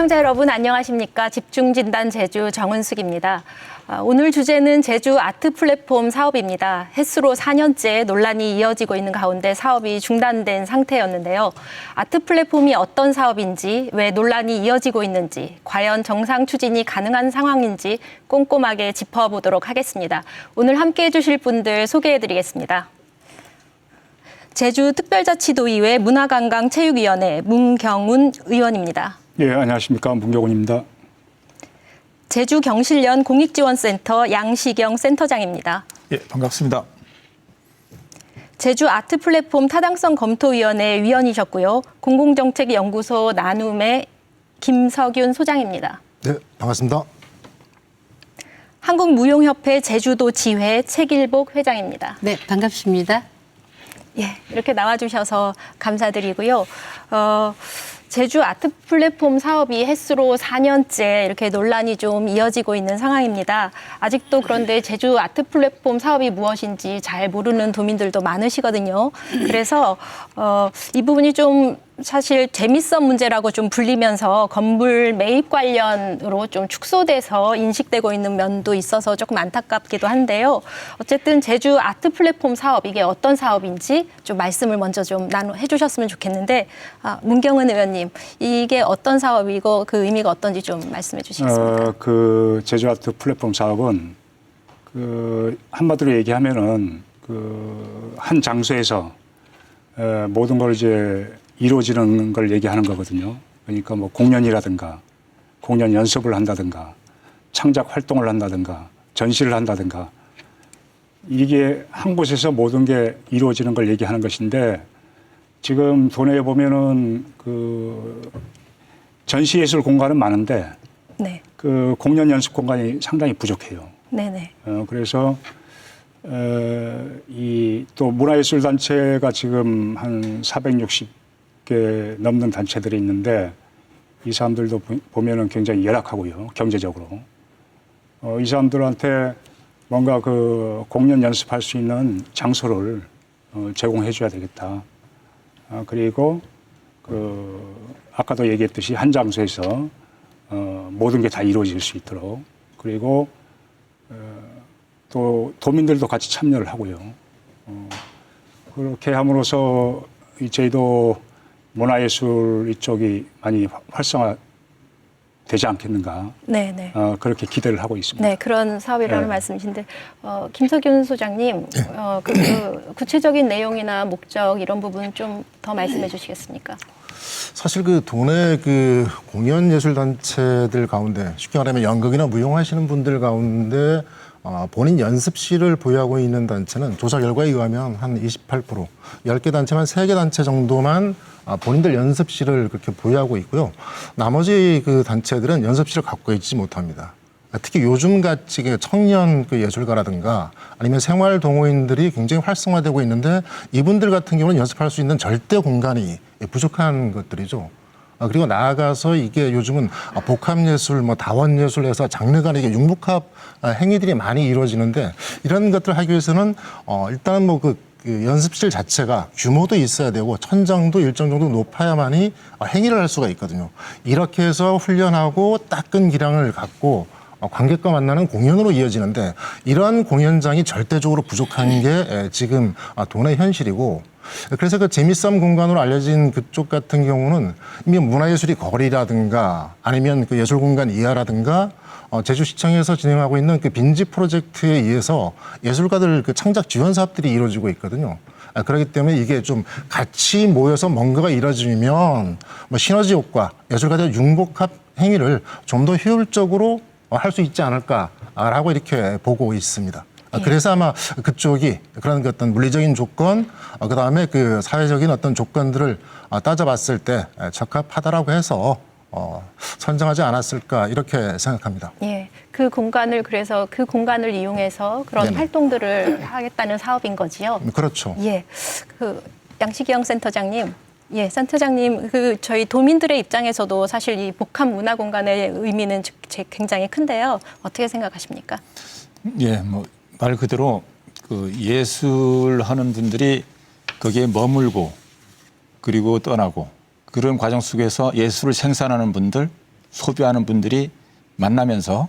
시청자 여러분 안녕하십니까? 집중진단 제주 정은숙입니다. 오늘 주제는 제주 아트 플랫폼 사업입니다. 햇수로 4년째 논란이 이어지고 있는 가운데 사업이 중단된 상태였는데요. 아트 플랫폼이 어떤 사업인지, 왜 논란이 이어지고 있는지, 과연 정상 추진이 가능한 상황인지 꼼꼼하게 짚어보도록 하겠습니다. 오늘 함께해 주실 분들 소개해드리겠습니다. 제주특별자치도의회 문화관광체육위원회 문경훈 의원입니다. 예, 안녕하십니까. 문경훈입니다. 제주경실련 공익지원센터 양시경 센터장입니다. 예, 반갑습니다. 제주 아트 플랫폼 타당성 검토위원회 위원이셨고요. 공공정책연구소 나눔의 김석윤 소장입니다. 네, 반갑습니다. 한국무용협회 제주도 지회 최길복 회장입니다. 네, 반갑습니다. 예, 이렇게 나와주셔서 감사드리고요. 제주 아트 플랫폼 사업이 햇수로 4년째 이렇게 논란이 좀 이어지고 있는 상황입니다. 아직도 그런데 제주 아트 플랫폼 사업이 무엇인지 잘 모르는 도민들도 많으시거든요. 그래서 이 부분이 좀 사실 재밌어 문제라고 좀 불리면서 건물 매입 관련으로 좀 축소돼서 인식되고 있는 면도 있어서 조금 안타깝기도 한데요. 어쨌든 제주 아트 플랫폼 사업, 이게 어떤 사업인지 좀 말씀을 먼저 좀 해주셨으면 좋겠는데, 문경은 의원님, 이게 어떤 사업이고 그 의미가 어떤지 좀 말씀해 주시겠습니까? 그 제주 아트 플랫폼 사업은 한마디로 얘기하면은 한 장소에서 모든 걸 이제 이루어지는 걸 얘기하는 거거든요. 그러니까 뭐 공연이라든가 공연 연습을 한다든가 창작 활동을 한다든가 전시를 한다든가 이게 한 곳에서 모든 게 이루어지는 걸 얘기하는 것인데, 지금 도내에 보면은 전시예술 공간은 많은데 네. 공연 연습 공간이 상당히 부족해요. 네네. 그래서 이 또 문화예술 단체가 지금 한 460개 넘는 단체들이 있는데, 이 사람들도 보면은 굉장히 열악하고요, 경제적으로. 이 사람들한테 뭔가 공연 연습할 수 있는 장소를 제공해 줘야 되겠다. 그리고 아까도 얘기했듯이 한 장소에서 모든 게 다 이루어질 수 있도록, 그리고 또 도민들도 같이 참여를 하고요. 그렇게 함으로써 저희도 문화예술 이쪽이 많이 활성화되지 않겠는가. 네네. 그렇게 기대를 하고 있습니다. 네, 그런 사업이라는 네. 말씀이신데, 김석윤 소장님, 구체적인 내용이나 목적 이런 부분 좀 더 말씀해 주시겠습니까? 사실 도내 공연 예술 단체들 가운데 쉽게 말하면 연극이나 무용하시는 분들 가운데 본인 연습실을 보유하고 있는 단체는 조사 결과에 의하면 한 28%, 10개 단체만 3개 단체 정도만 본인들 연습실을 그렇게 보유하고 있고요. 나머지 단체들은 연습실을 갖고 있지 못합니다. 특히 요즘같이 청년 예술가라든가 아니면 생활 동호인들이 굉장히 활성화되고 있는데, 이분들 같은 경우는 연습할 수 있는 절대 공간이 부족한 것들이죠. 그리고 나아가서 이게 요즘은 복합예술, 다원예술 해서 장르 간의 융복합 행위들이 많이 이루어지는데, 이런 것들을 하기 위해서는 일단은 연습실 자체가 규모도 있어야 되고 천장도 일정 정도 높아야만이 행위를 할 수가 있거든요. 이렇게 해서 훈련하고 닦은 기량을 갖고 관객과 만나는 공연으로 이어지는데, 이러한 공연장이 절대적으로 부족한 게 지금 도내 현실이고, 그래서 재미싸움 공간으로 알려진 그쪽 같은 경우는 이미 문화예술이 거리라든가 아니면 예술공간 이하라든가 제주시청에서 진행하고 있는 빈집 프로젝트에 의해서 예술가들 창작 지원 사업들이 이루어지고 있거든요. 그렇기 때문에 이게 좀 같이 모여서 뭔가가 이루어지면 시너지 효과, 예술가들 융복합 행위를 좀 더 효율적으로 할 수 있지 않을까라고 이렇게 보고 있습니다. 그래서 아마 그쪽이 그런 어떤 물리적인 조건, 그다음에 사회적인 어떤 조건들을 따져봤을 때 적합하다라고 해서 선정하지 않았을까 이렇게 생각합니다. 예, 그래서 그 공간을 이용해서 그런 네네. 활동들을 하겠다는 사업인 거지요. 그렇죠. 예, 양시경 센터장님. 예, 센터장님, 저희 도민들의 입장에서도 사실 이 복합 문화 공간의 의미는 굉장히 큰데요. 어떻게 생각하십니까? 예, 말 그대로 예술하는 분들이 거기에 머물고 그리고 떠나고 그런 과정 속에서 예술을 생산하는 분들, 소비하는 분들이 만나면서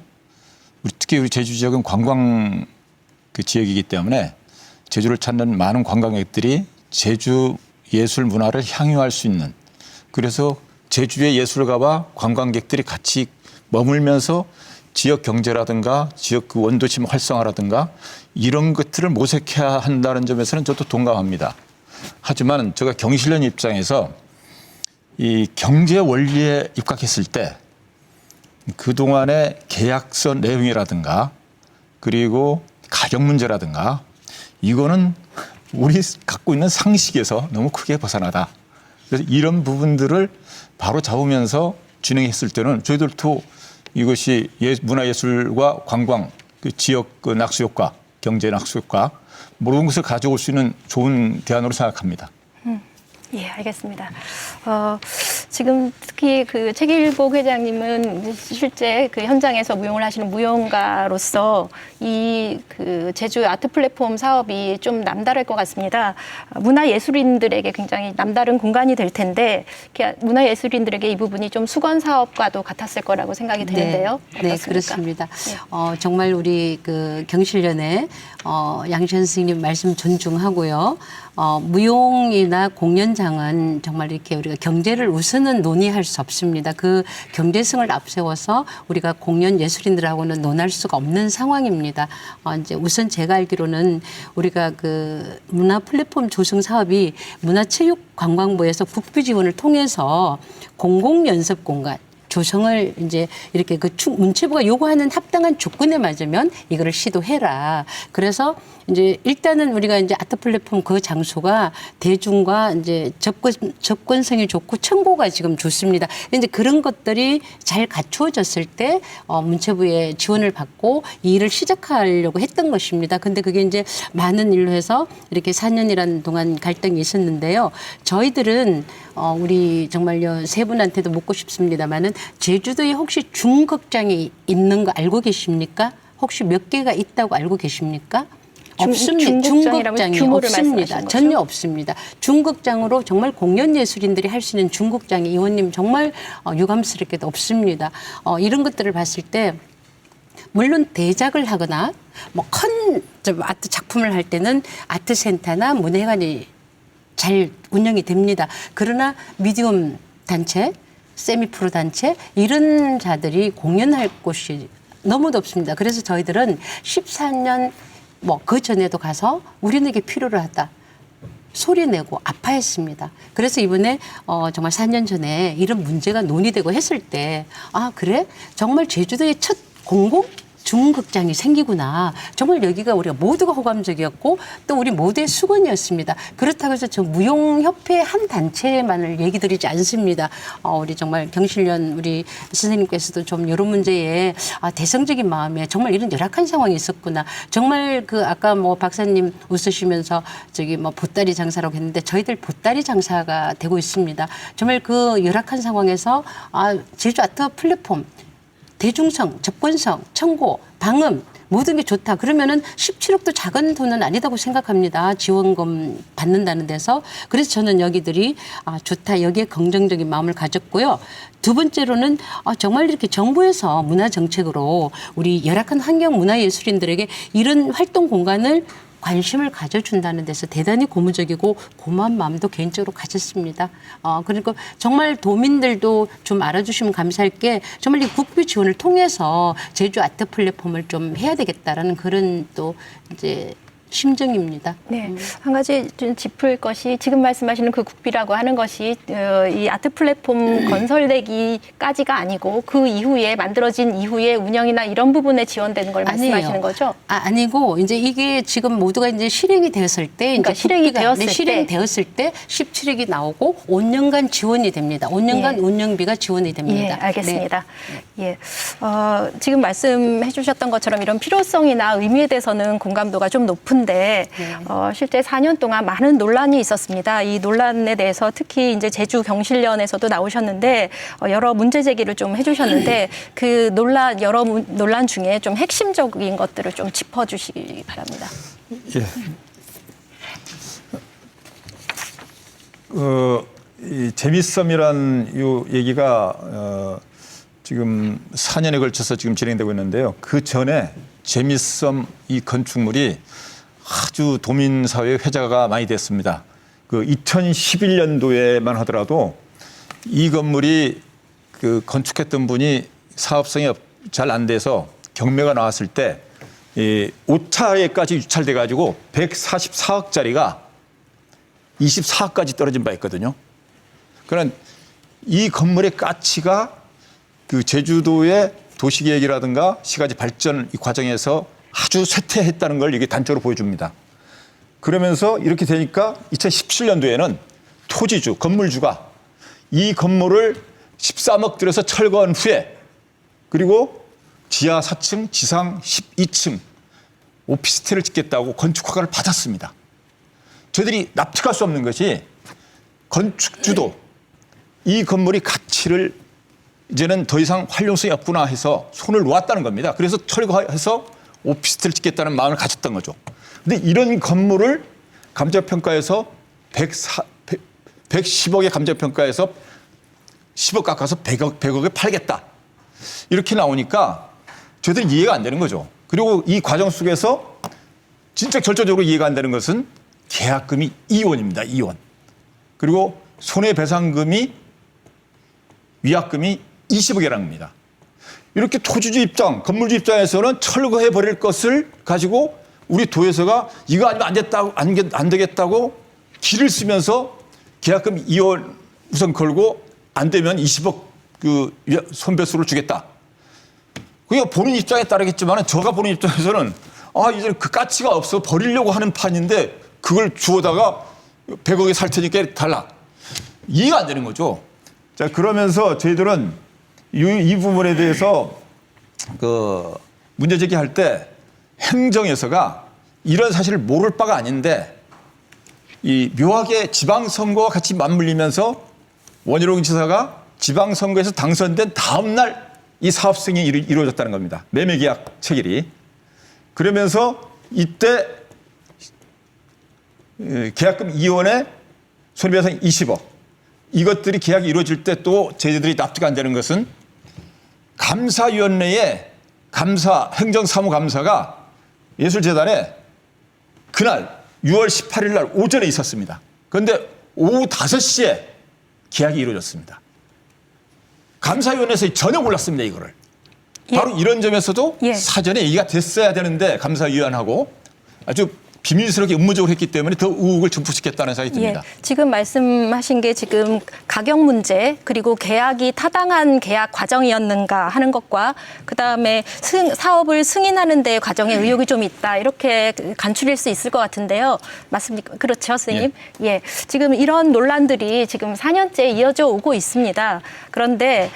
특히 우리 제주 지역은 관광 그 지역이기 때문에 제주를 찾는 많은 관광객들이 제주 예술 문화를 향유할 수 있는, 그래서 제주의 예술가와 관광객들이 같이 머물면서 지역 경제라든가 지역 그 원도심 활성화라든가 이런 것들을 모색해야 한다는 점에서는 저도 동감합니다. 하지만 제가 경실련 입장에서 이 경제 원리에 입각했을 때 그동안의 계약서 내용이라든가 그리고 가격 문제라든가 이거는 우리 갖고 있는 상식에서 너무 크게 벗어나다. 그래서 이런 부분들을 바로 잡으면서 진행했을 때는 저희들도 이것이 문화예술과 관광, 그 지역 그 낙수 효과, 경제 낙수 효과 모든 것을 가져올 수 있는 좋은 대안으로 생각합니다. 예, 알겠습니다. 지금 특히 그 최길복 회장님은 실제 그 현장에서 무용을 하시는 무용가로서 이 그 제주 아트 플랫폼 사업이 좀 남다를 것 같습니다. 문화예술인들에게 굉장히 남다른 공간이 될 텐데 문화예술인들에게 이 부분이 좀 수건 사업과도 같았을 거라고 생각이 드는데요. 네, 어떻습니까? 그렇습니다. 네. 정말 우리 그 경실련의 양시현 선생님 말씀 존중하고요. 무용이나 공연장은 정말 이렇게 우리가 경제를 우선은 논의할 수 없습니다. 그 경제성을 앞세워서 우리가 공연 예술인들하고는 논할 수가 없는 상황입니다. 이제 우선 제가 알기로는 우리가 그 문화 플랫폼 조성 사업이 문화체육관광부에서 국비 지원을 통해서 공공 연습 공간 조성을 이제 이렇게 그 문체부가 요구하는 합당한 조건에 맞으면 이거를 시도해라. 그래서 이제 일단은 우리가 이제 아트 플랫폼 그 장소가 대중과 이제 접근성이 좋고 청고가 지금 좋습니다. 이제 그런 것들이 잘 갖추어졌을 때 문체부의 지원을 받고 이 일을 시작하려고 했던 것입니다. 근데 그게 이제 많은 일로 해서 이렇게 4년이라는 동안 갈등이 있었는데요. 저희들은 우리 정말요 세 분한테도 묻고 싶습니다만은 제주도에 혹시 중극장이 있는 거 알고 계십니까? 혹시 몇 개가 있다고 알고 계십니까? 없습니다. 중극장이 없습니다. 전혀 없습니다. 중극장으로 정말 공연 예술인들이 할 수 있는 중극장이 의원님 정말 유감스럽게도 없습니다. 이런 것들을 봤을 때 물론 대작을 하거나 뭐 큰 아트 작품을 할 때는 아트센터나 문화회관이 잘 운영이 됩니다. 그러나 미디엄 단체, 세미프로 단체 이런 자들이 공연할 곳이 너무도 없습니다. 그래서 저희들은 14년 뭐 그 전에도 가서 우리는 이게 필요로 하다. 소리내고 아파했습니다. 그래서 이번에 정말 4년 전에 이런 문제가 논의되고 했을 때 아 그래? 정말 제주도의 첫 공공 중극장이 생기구나. 정말 여기가 우리가 모두가 호감적이었고 또 우리 모두의 수건이었습니다. 그렇다고 해서 저 무용협회 한 단체만을 얘기 드리지 않습니다. 우리 정말 경실련 우리 선생님께서도 좀 이런 문제에 대성적인 마음에 정말 이런 열악한 상황이 있었구나. 정말 그 아까 뭐 박사님 웃으시면서 저기 뭐 보따리 장사라고 했는데 저희들 보따리 장사가 되고 있습니다. 정말 그 열악한 상황에서 제주 아트 플랫폼 대중성, 접근성, 청고, 방음 모든 게 좋다. 그러면은 17억도 작은 돈은 아니다고 생각합니다. 지원금 받는다는 데서. 그래서 저는 여기들이 좋다. 여기에 긍정적인 마음을 가졌고요. 두 번째로는 정말 이렇게 정부에서 문화 정책으로 우리 열악한 환경 문화예술인들에게 이런 활동 공간을 관심을 가져준다는 데서 대단히 고무적이고 고마운 마음도 개인적으로 가졌습니다. 그리고 정말 도민들도 좀 알아주시면 감사할 게 정말 이 국비 지원을 통해서 제주 아트 플랫폼을 좀 해야 되겠다라는 그런 또 이제 심정입니다. 네, 한 가지 좀 짚을 것이 지금 말씀하시는 그 국비라고 하는 것이 이 아트 플랫폼 건설되기까지가 아니고 그 이후에 만들어진 이후에 운영이나 이런 부분에 지원되는 걸 말씀하시는 거죠? 아니고 이제 이게 지금 모두가 이제 실행이 되었을 때, 그러니까 이제 실행이 되었을 때 17억이 나오고 5년간 지원이 됩니다. 5년간 예. 운영비가 지원이 됩니다. 예, 알겠습니다. 네. 예, 지금 말씀해주셨던 것처럼 이런 필요성이나 의미에 대해서는 공감도가 좀 높은데 실제 4년 동안 많은 논란이 있었습니다. 이 논란에 대해서 특히 이제 제주 경실련에서도 나오셨는데 여러 문제 제기를 좀 해주셨는데 그 여러 논란 중에 좀 핵심적인 것들을 좀 짚어주시기 바랍니다. 예. 이 재밌음이란 요 얘기가 지금 4년에 걸쳐서 지금 진행되고 있는데요. 그 전에 재미섬 이 건축물이 아주 도민사회 회자가 많이 됐습니다. 그 2011년도에만 하더라도 이 건물이 그 건축했던 분이 사업성이 잘 안 돼서 경매가 나왔을 때 5차에까지 유찰돼 가지고 144억짜리가 24억까지 떨어진 바 있거든요. 그러니까 이 건물의 가치가 그 제주도의 도시계획이라든가 시가지 발전 이 과정에서 아주 쇠퇴했다는 걸 이게 단적으로 보여줍니다. 그러면서 이렇게 되니까 2017년도에는 토지주, 건물주가 이 건물을 13억 들여서 철거한 후에 그리고 지하 4층, 지상 12층 오피스텔을 짓겠다고 건축 허가를 받았습니다. 저희들이 납득할 수 없는 것이 건축주도 이 건물이 가치를 이제는 더 이상 활용성이 없구나 해서 손을 놓았다는 겁니다. 그래서 철거해서 오피스텔을 짓겠다는 마음을 가졌던 거죠. 근데 이런 건물을 감정평가에서 110억의 감정평가에서 10억 깎아서 100억에 팔겠다. 이렇게 나오니까 저희들이 이해가 안 되는 거죠. 그리고 이 과정 속에서 진짜 결정적으로 이해가 안 되는 것은 계약금이 2원입니다. 2원. 그리고 손해배상금이 위약금이 20억이라는 겁니다. 이렇게 토지주 입장, 건물주 입장에서는 철거해 버릴 것을 가지고 우리 도에서가 이거 아니면 안 되겠다고 길을 쓰면서 계약금 2원 우선 걸고 안 되면 20억 그 손배수를 주겠다. 그러니까 보는 입장에 따르겠지만 제가 보는 입장에서는 이제 그 가치가 없어 버리려고 하는 판인데 그걸 주워다가 100억에 살 테니까 달라. 이해가 안 되는 거죠. 자, 그러면서 저희들은 이 부분에 대해서 그 문제 제기할 때 행정에서가 이런 사실을 모를 바가 아닌데 이 묘하게 지방선거와 같이 맞물리면서 원희룡 지사가 지방선거에서 당선된 다음 날 이 사업 승인이 이루어졌다는 겁니다. 매매계약 체결이. 그러면서 이때 계약금 2원에 손해배상 20억. 이것들이 계약이 이루어질 때 또 저희들이 납득 안 되는 것은 감사위원회에 행정사무감사가 예술재단에 그날 6월 18일 날 오전에 있었습니다. 그런데 오후 5시에 계약이 이루어졌습니다. 감사위원회에서 전혀 몰랐습니다, 이거를. 바로 이런 점에서도 사전에 얘기가 됐어야 되는데 감사위원하고 아주 비밀스럽게 음모적으로 했기 때문에 더 의혹을 증폭시켰다는 생각이 듭니다. 지금 말씀하신 게 지금 가격 문제 그리고 계약이 타당한 계약 과정이었는가 하는 것과 그다음에 사업을 승인하는 데 과정에 의혹이 좀 있다 이렇게 간추릴 수 있을 것 같은데요. 맞습니까? 그렇죠, 선생님? 예. 지금 이런 논란들이 지금 4년째 이어져 오고 있습니다. 그런데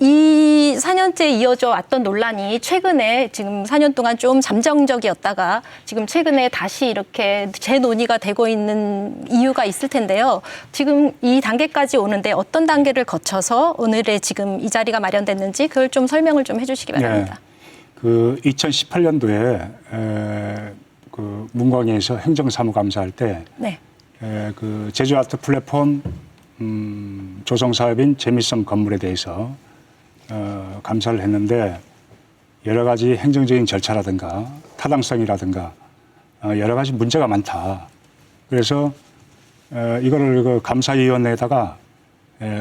이 4년째 이어져 왔던 논란이 최근에 지금 4년 동안 좀 잠정적이었다가 지금 최근에 다시 이렇게 재논의가 되고 있는 이유가 있을 텐데요. 지금 이 단계까지 오는데 어떤 단계를 거쳐서 오늘의 지금 이 자리가 마련됐는지 그걸 좀 설명을 좀 해주시기 바랍니다. 그 2018년도에 그 문광에서 행정사무감사할 때 그 제주 아트 플랫폼 조성 사업인 재미섬 건물에 대해서 감사를 했는데 여러 가지 행정적인 절차라든가 타당성이라든가 여러 가지 문제가 많다. 그래서 이거를 그 감사위원회에다가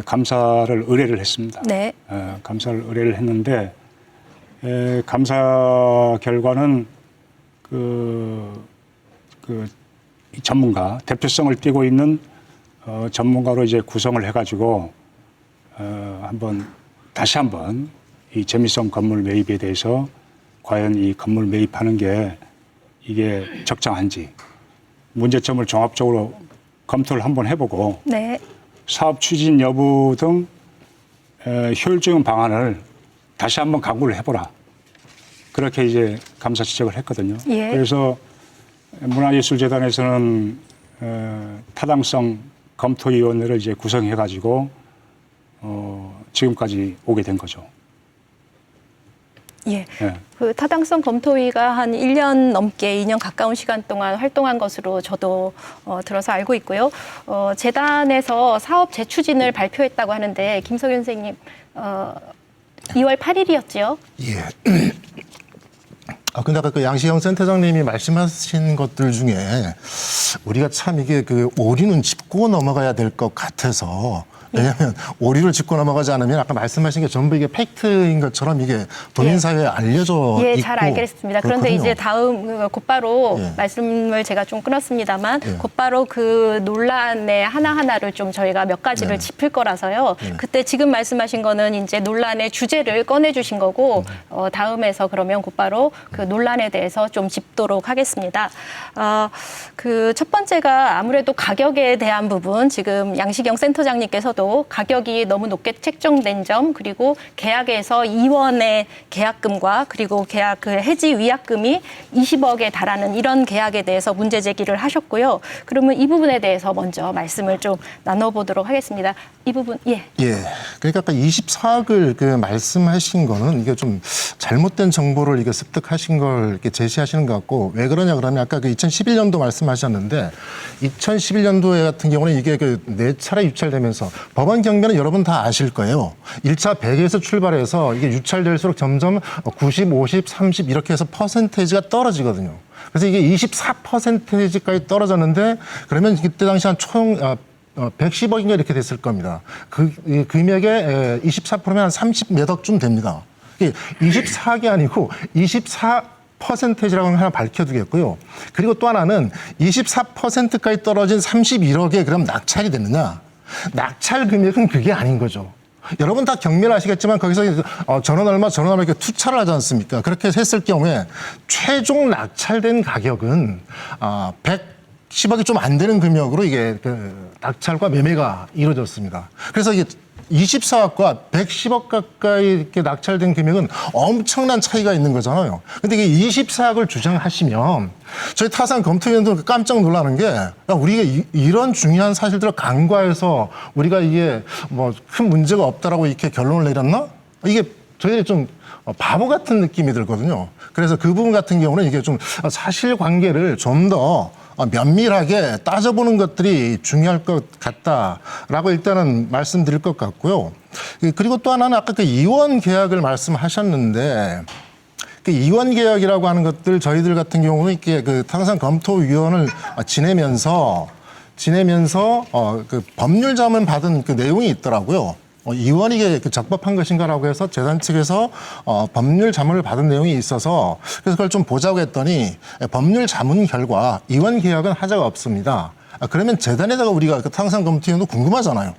감사를 의뢰를 했습니다. 네. 감사를 의뢰를 했는데 감사 결과는 그 전문가 대표성을 띠고 있는 전문가로 이제 구성을 해가지고 다시 한번 이 재미섬 건물 매입에 대해서 과연 이 건물 매입하는 게 이게 적정한지 문제점을 종합적으로 검토를 한번 해보고 사업 추진 여부 등 효율적인 방안을 다시 한번 강구를 해보라. 그렇게 이제 감사 지적을 했거든요. 그래서 문화예술재단에서는 타당성 검토위원회를 이제 구성해가지고 지금까지 오게 된 거죠. 예. 예. 그 타당성 검토위가 한 1년 넘게 2년 가까운 시간 동안 활동한 것으로 저도 들어서 알고 있고요. 재단에서 사업 재추진을 발표했다고 하는데 김석윤 선생님 2월 8일이었죠. 예. 근데 아까 그 양시영 센터장님이 말씀하신 것들 중에 우리가 참 이게 그 오리는 짚고 넘어가야 될 것 같아서 왜냐하면 오리를 짚고 넘어가지 않으면 아까 말씀하신 게 전부 이게 팩트인 것처럼 이게 도민사회에 알려져 예, 있고 잘 알겠습니다. 그런데 그렇거든요. 이제 다음 곧바로 예. 말씀을 제가 좀 끊었습니다만 예. 곧바로 그 논란의 하나하나를 좀 저희가 몇 가지를 짚을 거라서요. 그때 지금 말씀하신 거는 이제 논란의 주제를 꺼내주신 거고 다음에서 그러면 곧바로 그 논란에 대해서 좀 짚도록 하겠습니다. 그 첫 번째가 아무래도 가격에 대한 부분, 지금 양시경 센터장님께서도 가격이 너무 높게 책정된 점, 그리고 계약에서 2원의 계약금과 그리고 계약 그 해지 위약금이 20억에 달하는 이런 계약에 대해서 문제 제기를 하셨고요. 그러면 이 부분에 대해서 먼저 말씀을 좀 나눠보도록 하겠습니다. 이 부분, 예. 예. 그러니까 아까 24억을 그 말씀하신 거는 이게 좀 잘못된 정보를 이게 습득하신 걸 이렇게 제시하시는 것 같고 왜 그러냐 그러면 아까 그 2011년도 말씀하셨는데 2011년도에 같은 경우는 이게 그 4차례 유찰되면서 법원 경매는 여러분 다 아실 거예요. 1차 100에서 출발해서 이게 유찰될수록 점점 90, 50, 30 이렇게 해서 퍼센테이지가 떨어지거든요. 그래서 이게 24%까지 떨어졌는데 그러면 그때 당시 한 총 110억인가 이렇게 됐을 겁니다. 이 금액의 24%면 한 30 몇 억쯤 됩니다. 24억이 아니고 24%라고 하나 밝혀두겠고요. 그리고 또 하나는 24%까지 떨어진 31억에 그럼 낙찰이 됐느냐? 낙찰 금액은 그게 아닌 거죠. 여러분 다 경매를 아시겠지만 거기서 전원 얼마 이렇게 투차를 하지 않습니까? 그렇게 했을 경우에 최종 낙찰된 가격은 110억이 좀 안 되는 금액으로 이게 그 낙찰과 매매가 이루어졌습니다. 그래서 이게 24억과 110억 가까이 이렇게 낙찰된 금액은 엄청난 차이가 있는 거잖아요. 근데 이게 24억을 주장하시면 저희 타산 검토위원도 깜짝 놀라는 게 우리가 이런 중요한 사실들을 간과해서 우리가 이게 뭐 큰 문제가 없다라고 이렇게 결론을 내렸나? 이게 저희들이 좀 바보 같은 느낌이 들거든요. 그래서 그 부분 같은 경우는 이게 좀 사실관계를 좀 더 면밀하게 따져보는 것들이 중요할 것 같다라고 일단은 말씀드릴 것 같고요. 그리고 또 하나는 아까 그 이원 계약을 말씀하셨는데 그 이원 계약이라고 하는 것들 저희들 같은 경우는 이렇게 그 타산 검토위원을 지내면서 그 법률 자문 받은 그 내용이 있더라고요. 이원이 그 적법한 것인가라고 해서 재단 측에서 법률 자문을 받은 내용이 있어서 그래서 그걸 좀 보자고 했더니 법률 자문 결과 이원 계약은 하자가 없습니다. 그러면 재단에다가 우리가 그 타산검토위원도 궁금하잖아요.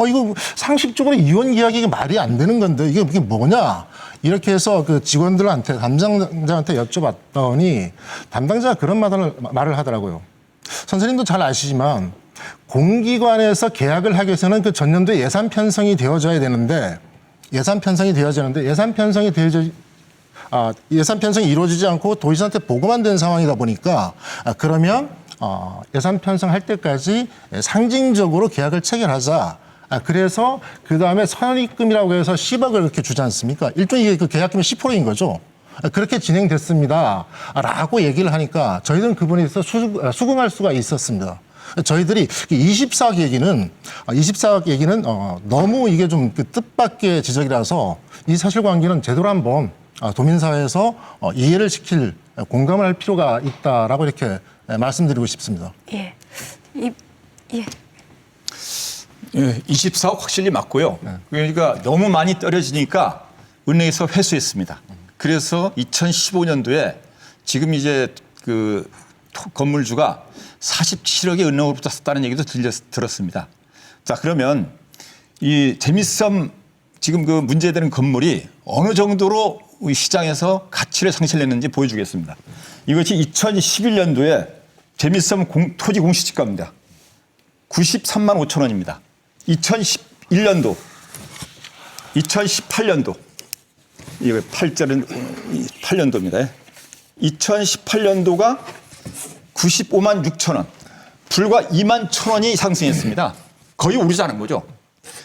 이거 상식적으로 이원 계약이 말이 안 되는 건데 이게 뭐냐? 이렇게 해서 그 직원들한테 담당자한테 여쭤봤더니 담당자가 그런 말을 하더라고요. 선생님도 잘 아시지만 공기관에서 계약을 하기 위해서는 그 전년도에 예산 편성이 되어져야 되는데 예산 편성이 이루어지지 않고 도지사한테 보고만 된 상황이다 보니까 그러면 예산 편성할 때까지 상징적으로 계약을 체결하자. 그래서 그 다음에 선입금이라고 해서 10억을 이렇게 주지 않습니까? 일종의 그 계약금이 10%인 거죠. 그렇게 진행됐습니다. 라고 얘기를 하니까 저희들은 그분에 있어서 수긍할 수가 있었습니다. 저희들이 24억 얘기는 너무 이게 좀 그 뜻밖의 지적이라서 이 사실관계는 제대로 한번 도민사회에서 이해를 시킬 공감을 할 필요가 있다라고 이렇게 말씀드리고 싶습니다. 예. 예, 24억 확실히 맞고요. 그러니까 너무 많이 떨어지니까 은행에서 회수했습니다. 그래서 2015년도에 지금 이제 그 건물주가 47억의 은행으로부터 샀다는 얘기도 들었습니다. 자, 그러면 이 재미섬 지금 그 문제되는 건물이 어느 정도로 우리 시장에서 가치를 상실했는지 보여주겠습니다. 이것이 2011년도에 재미섬 토지 공시지가입니다. 93만 5천 원입니다. 2011년도, 2018년도, 이거 8년도입니다. 2018년도가 95만 6천 원, 불과 2만 1천 원이 상승했습니다. 거의 오르지 않은 거죠.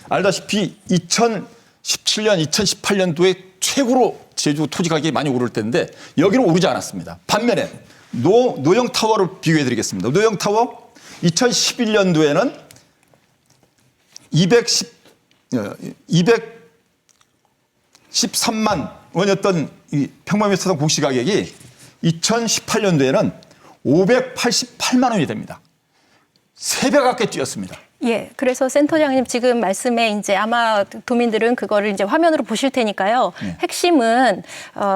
알다시피 2017년, 2018년도에 최고로 제주 토지 가격이 많이 오를 때인데 여기는 오르지 않았습니다. 반면에 노영 타워를 비교해 드리겠습니다. 노영 타워 2011년도에는 213만 원이었던 이 평방미터당 공시 가격이 2018년도에는 588만 원이 됩니다. 3배 가까이 뛰었습니다. 예, 그래서 센터장님 지금 말씀에 이제 아마 도민들은 그거를 이제 화면으로 보실 테니까요. 핵심은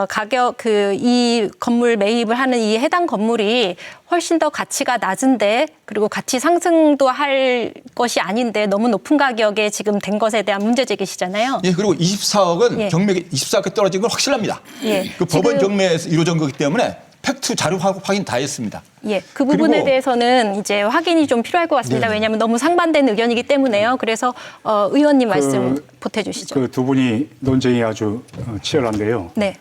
가격 이 건물 매입을 하는 이 해당 건물이 훨씬 더 가치가 낮은데 그리고 가치 상승도 할 것이 아닌데 너무 높은 가격에 지금 된 것에 대한 문제 제기시잖아요. 예, 그리고 24억은 예. 경매가 24억 떨어진 건 확실합니다. 예, 그 법원 지금- 경매에서 이루어진 거기 때문에 팩트 자료 확인 다 했습니다. 예, 그 부분에 그리고- 대해서는 이제 확인이 좀 필요할 것 같습니다. 왜냐하면 너무 상반된 의견이기 때문에요. 그래서 의원님 말씀 보태주시죠. 그 두 분이 논쟁이 아주 치열한데요. 네,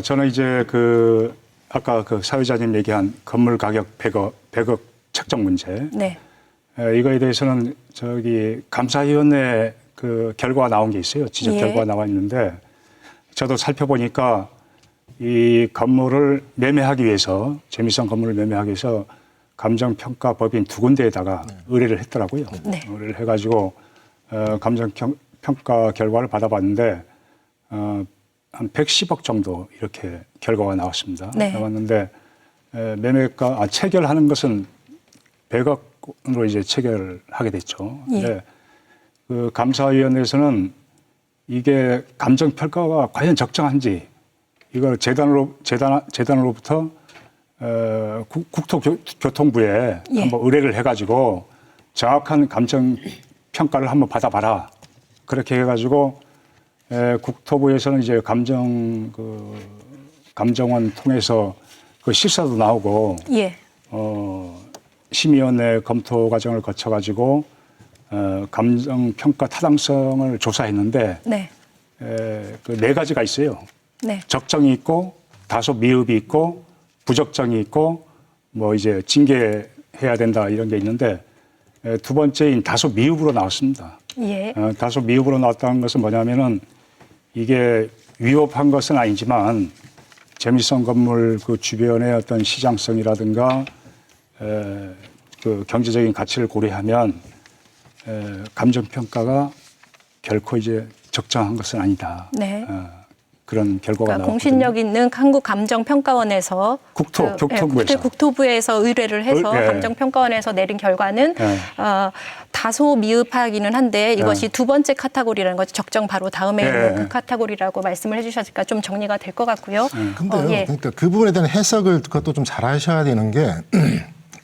저는 이제 아까 사회자님 얘기한 건물 가격 100억 책정 문제. 네, 이거에 대해서는 감사위원회 결과가 나온 게 있어요. 지적 예. 결과가 나와 있는데 저도 살펴보니까 이 건물을 매매하기 위해서 재미성 건물을 매매하기 위해서 감정평가법인 2군데에다가 의뢰를 했더라고요. 네. 의뢰를 해가지고 감정평가 결과를 받아봤는데 한 110억 정도 이렇게 결과가 나왔습니다. 네. 나왔는데 매매가 체결하는 것은 100억으로 이제 체결하게 됐죠. 예. 근데 감사위원회에서는 이게 감정평가가 과연 적정한지 이걸 재단으로부터 국토교통부에 예. 한번 의뢰를 해가지고 정확한 감정 평가를 한번 받아봐라. 그렇게 해가지고 국토부에서는 이제 감정원 통해서 실사도 나오고 예, 심의위원회 검토 과정을 거쳐가지고 감정 평가 타당성을 조사했는데 네, 네 가지가 있어요. 네, 적정이 있고 다소 미흡이 있고 부적정이 있고 뭐 이제 징계해야 된다 이런 게 있는데 두 번째인 다소 미흡으로 나왔습니다. 예, 다소 미흡으로 나왔다는 것은 뭐냐면은 이게 위법한 것은 아니지만 재미성 건물 주변의 어떤 시장성이라든가 경제적인 가치를 고려하면 감정 평가가 결코 이제 적정한 것은 아니다. 네. 그런 결과가 그러니까 나왔거든요. 공신력 있는 교통부에서 국토부에서 의뢰를 해서 예. 감정평가원에서 내린 결과는 예. 다소 미흡하기는 한데 이것이 두 번째 카테고리라는 거죠. 적정 바로 다음에 예. 있는 그 카테고리라고 말씀을 해주셨으니까 좀 정리가 될 것 같고요. 근데요, 예. 그러니까 그 부분에 대한 해석을 그것도 좀 잘 하셔야 되는 게,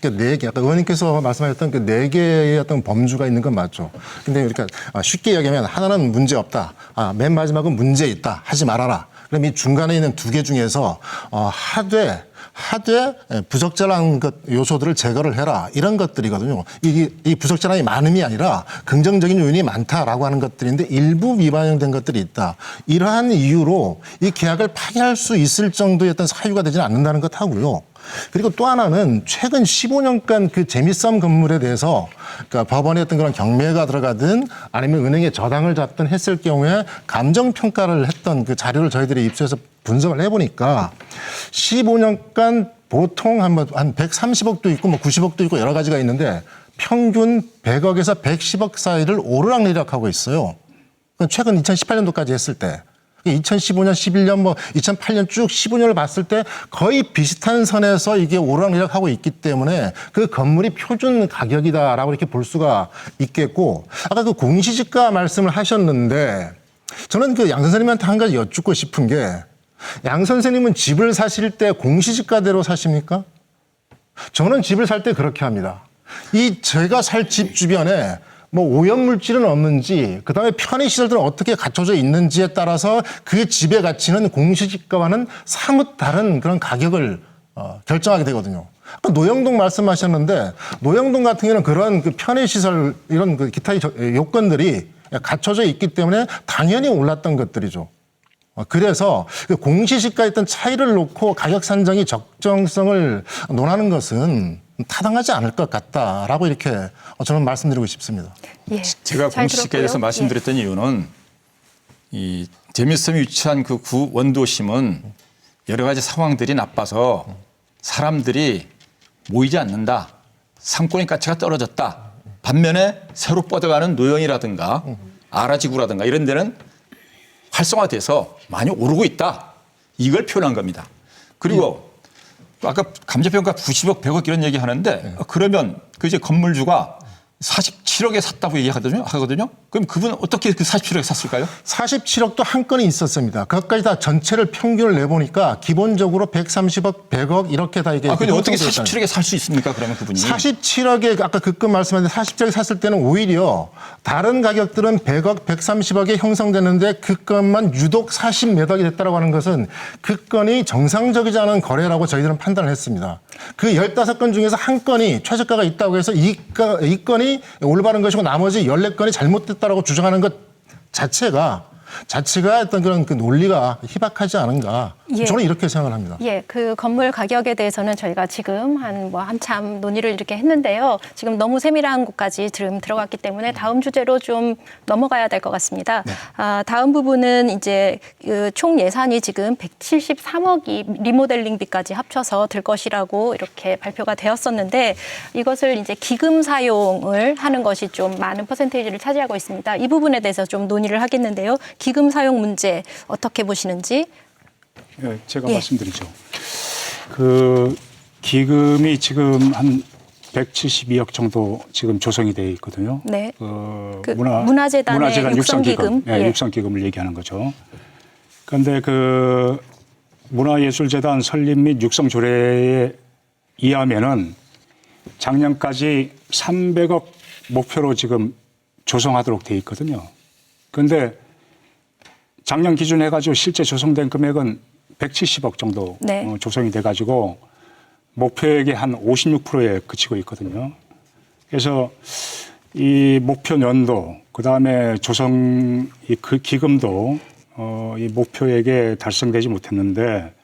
네 개, 아까 의원님께서 말씀하셨던 네 개의 어떤 범주가 있는 건 맞죠. 근데 그러니까 쉽게 이야기하면 하나는 문제 없다. 맨 마지막은 문제 있다. 하지 말아라. 그럼 이 중간에 있는 두 개 중에서 하되 부적절한 요소들을 제거를 해라. 이런 것들이거든요. 이 부적절함이 많음이 아니라 긍정적인 요인이 많다라고 하는 것들인데 일부 미반영된 것들이 있다. 이러한 이유로 이 계약을 파기할 수 있을 정도의 어떤 사유가 되지는 않는다는 것 하고요. 그리고 또 하나는 최근 15년간 재미썸 건물에 대해서 그러니까 법원의 어떤 그런 경매가 들어가든 아니면 은행에 저당을 잡든 했을 경우에 감정평가를 했던 그 자료를 저희들이 입수해서 분석을 해보니까 15년간 보통 한 130억도 있고 90억도 있고 여러 가지가 있는데 평균 100억에서 110억 사이를 오르락내리락하고 있어요. 최근 2018년도까지 했을 때. 2015년, 11년, 2008년 쭉 15년을 봤을 때 거의 비슷한 선에서 이게 오르락내리락하고 있기 때문에 그 건물이 표준 가격이다라고 이렇게 볼 수가 있겠고 아까 공시지가 말씀을 하셨는데 저는 양 선생님한테 한 가지 여쭙고 싶은 게 양 선생님은 집을 사실 때 공시지가대로 사십니까? 저는 집을 살 때 그렇게 합니다. 제가 살 집 주변에 오염물질은 없는지, 그 다음에 편의시설들은 어떻게 갖춰져 있는지에 따라서 그 집의 가치는 공시지가와는 사뭇 다른 그런 가격을 결정하게 되거든요. 아까 노영동 말씀하셨는데, 노영동 같은 경우는 그런 편의시설, 이런 기타 요건들이 갖춰져 있기 때문에 당연히 올랐던 것들이죠. 그래서 공시지가에 있던 차이를 놓고 가격 산정이 적정성을 논하는 것은 타당하지 않을 것 같다라고 이렇게 저는 말씀드리고 싶습니다. 예. 제가 잘 공시지가에 대해서 들었고요. 말씀드렸던 이유는 재미섬이 위치한 그 구 원도심은 여러 가지 상황들이 나빠서 사람들이 모이지 않는다. 상권의 가치가 떨어졌다. 반면에 새로 뻗어가는 노영이라든가 아라지구라든가 이런 데는 활성화돼서 많이 오르고 있다. 이걸 표현한 겁니다. 그리고 아까 감정평가 90억, 100억 이런 얘기 하는데 그러면 그 이제 건물주가 47억에 샀다고 얘기하거든요. 그럼 그분은 어떻게 그 47억에 샀을까요? 47억도 한 건이 있었습니다. 그것까지 다 전체를 평균을 내보니까 기본적으로 130억, 100억 이렇게 다 이게. 근데 어떻게 47억에 살 수 있습니까? 그러면 그분이. 47억에 아까 그 건 말씀하셨는데 47억에 샀을 때는 오히려 다른 가격들은 100억, 130억에 형성되는데 그 건만 유독 40몇 억이 됐다고 하는 것은 그 건이 정상적이지 않은 거래라고 저희들은 판단을 했습니다. 그 15건 중에서 한 건이 최저가가 있다고 해서 이 건이 올바른 것이고 나머지 14건이 잘못됐다라고 주장하는 것 자체가 어떤 그런 그 논리가 희박하지 않은가. 예. 저는 이렇게 생각을 합니다. 예, 그 건물 가격에 대해서는 저희가 지금 한참 논의를 이렇게 했는데요. 지금 너무 세밀한 곳까지 지금 들어갔기 때문에 다음 주제로 좀 넘어가야 될 것 같습니다. 네. 다음 부분은 이제 그총 예산이 지금 173억이 리모델링비까지 합쳐서 들 것이라고 이렇게 발표가 되었었는데 이것을 이제 기금 사용을 하는 것이 좀 많은 퍼센테이지를 차지하고 있습니다. 이 부분에 대해서 좀 논의를 하겠는데요. 기금 사용 문제 어떻게 보시는지? 예, 제가 예. 말씀드리죠. 그 기금이 지금 한 172억 정도 지금 조성이 되어 있거든요. 네. 그 문화재단의 육성기금. 네, 예. 육성기금을 얘기하는 거죠. 그런데 그 문화예술재단 설립 및 육성조례에 의하면은 작년까지 300억 목표로 지금 조성하도록 되어 있거든요. 그런데 작년 기준 해가지고 실제 조성된 금액은 170억 정도 네. 조성이 돼가지고 목표액의 한 56%에 그치고 있거든요. 그래서 이 목표 연도, 그 다음에 조성 그 기금도 이 목표액에 달성되지 못했는데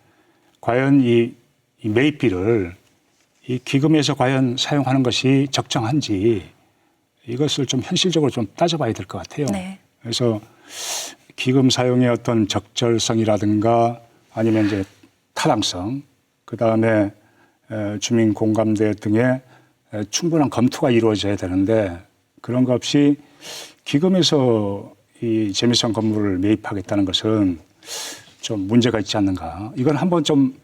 과연 이 매입비를 이 기금에서 과연 사용하는 것이 적정한지 이것을 좀 현실적으로 좀 따져봐야 될 것 같아요. 네. 그래서 기금 사용의 어떤 적절성이라든가 아니면 이제 타당성, 그 다음에 주민 공감대 등의 충분한 검토가 이루어져야 되는데 그런 것 없이 기금에서 이 재미성 건물을 매입하겠다는 것은 좀 문제가 있지 않는가. 이건 한번 좀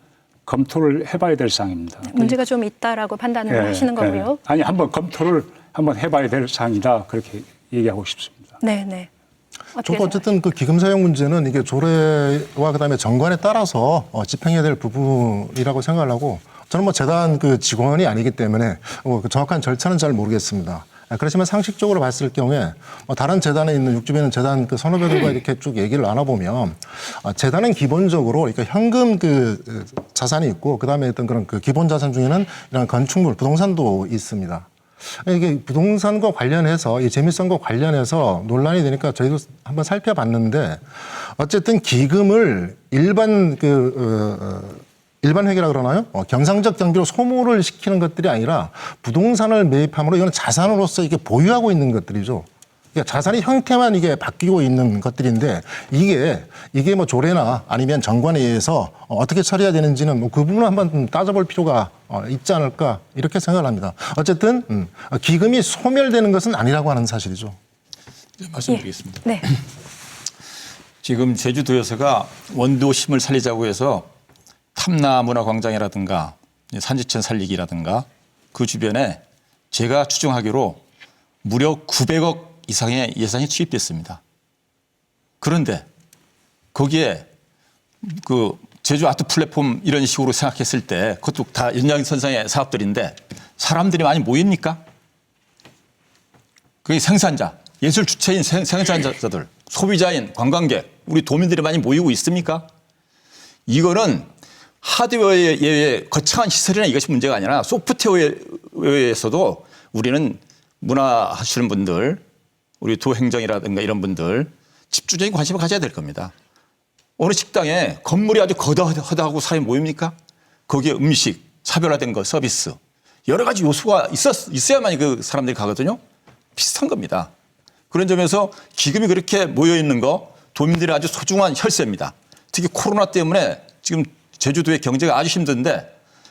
검토를 해봐야 될 사항입니다. 문제가 좀 있다라고 판단을 하시는 거고요. 아니 한번 검토를 한번 해봐야 될 사항이다 그렇게 얘기하고 싶습니다. 네, 네. 저도 어쨌든 그 기금 사용 문제는 이게 조례와 그다음에 정관에 따라서 집행해야 될 부분이라고 생각을 하고 저는 뭐 재단 그 직원이 아니기 때문에 그 정확한 절차는 잘 모르겠습니다. 그렇지만 상식적으로 봤을 경우에 다른 재단에 있는 육지에 있는 재단 그 선후배들과 이렇게 쭉 얘기를 나눠보면 재단은 기본적으로 그러니까 현금 그 자산이 있고 그다음에 어떤 그런 그 기본 자산 중에는 이런 건축물, 부동산도 있습니다. 이게 부동산과 관련해서 이 재미성과 관련해서 논란이 되니까 저희도 한번 살펴봤는데 어쨌든 기금을 일반 일반 회계라 그러나요? 경상적 경비로 소모를 시키는 것들이 아니라 부동산을 매입함으로 이건 자산으로서 이게 보유하고 있는 것들이죠. 그러니까 자산의 형태만 이게 바뀌고 있는 것들인데 이게 뭐 조례나 아니면 정관에 의해서 어떻게 처리해야 되는지는 뭐 그 부분을 한번 따져볼 필요가 있지 않을까 이렇게 생각을 합니다. 어쨌든 기금이 소멸되는 것은 아니라고 하는 사실이죠. 네, 말씀드리겠습니다. 네. 지금 제주도에서가 원도심을 살리자고 해서 탐나문화광장이라든가 산지천 살리기라든가 그 주변에 제가 추정하기로 무려 900억 이상의 예산이 투입됐습니다. 그런데 거기에 그 제주 아트 플랫폼 이런 식으로 생각했을 때 그것도 다 연장선상의 사업들인데 사람들이 많이 모입니까? 그게 생산자, 예술 주체인 생산자들, 소비자인 관광객, 우리 도민들이 많이 모이고 있습니까? 이거는 하드웨어의 거창한 시설이나 이것이 문제가 아니라 소프트웨어에서도 우리는 문화 하시는 분들, 우리 도행정이라든가 이런 분들 집중적인 관심을 가져야 될 겁니다. 어느 식당에 건물이 아주 거다하고 사람이 모입니까? 거기에 음식, 차별화된 거, 서비스 여러 가지 요소가 있어야만 그 사람들이 가거든요. 비슷한 겁니다. 그런 점에서 기금이 그렇게 모여 있는 거 도민들의 아주 소중한 혈세입니다. 특히 코로나 때문에 지금 제주도의 경제가 아주 힘든데